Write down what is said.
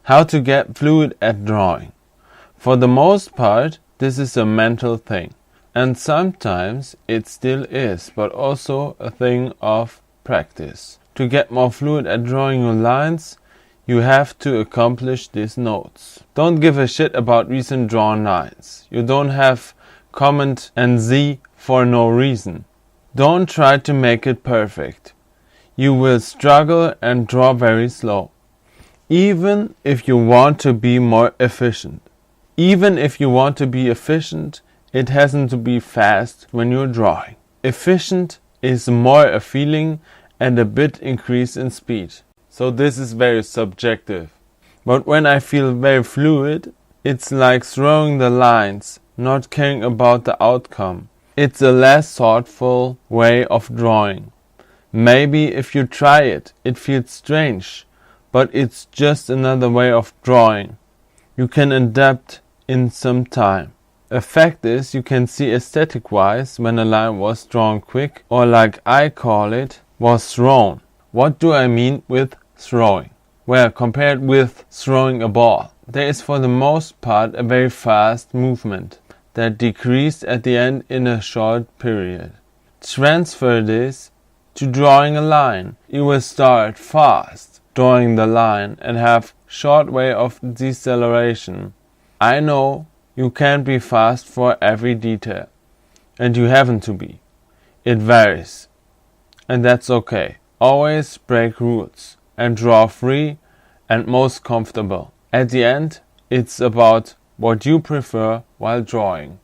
How to get fluid at drawing. For the most part, this is a mental thing. And sometimes it still is, but also a thing of practice. To get more fluid at drawing your lines, you have to accomplish these notes. Don't give a shit about recent drawn lines. You don't have comment and Z for no reason. Don't try to make it perfect. You will struggle and draw very slow. Even if you want to be more efficient. Even if you want to be efficient, it hasn't to be fast when you're drawing. Efficient is more a feeling and a bit increase in speed. So this is very subjective. But when I feel very fluid, it's like throwing the lines, not caring about the outcome. It's a less thoughtful way of drawing. Maybe if you try it, it feels strange, but it's just another way of drawing. You can adapt in some time. A fact is, you can see aesthetic-wise when a line was drawn quick, or like I call it, was thrown. What do I mean with throwing? Well, compared with throwing a ball, there is for the most part a very fast movement that decreased at the end in a short period. Transfer this to drawing a line. You will start fast drawing the line and have short way of deceleration. I know you can't be fast for every detail, and you haven't to be. It varies, and that's okay. Always break rules and draw free and most comfortable. At the end, it's about what you prefer while drawing.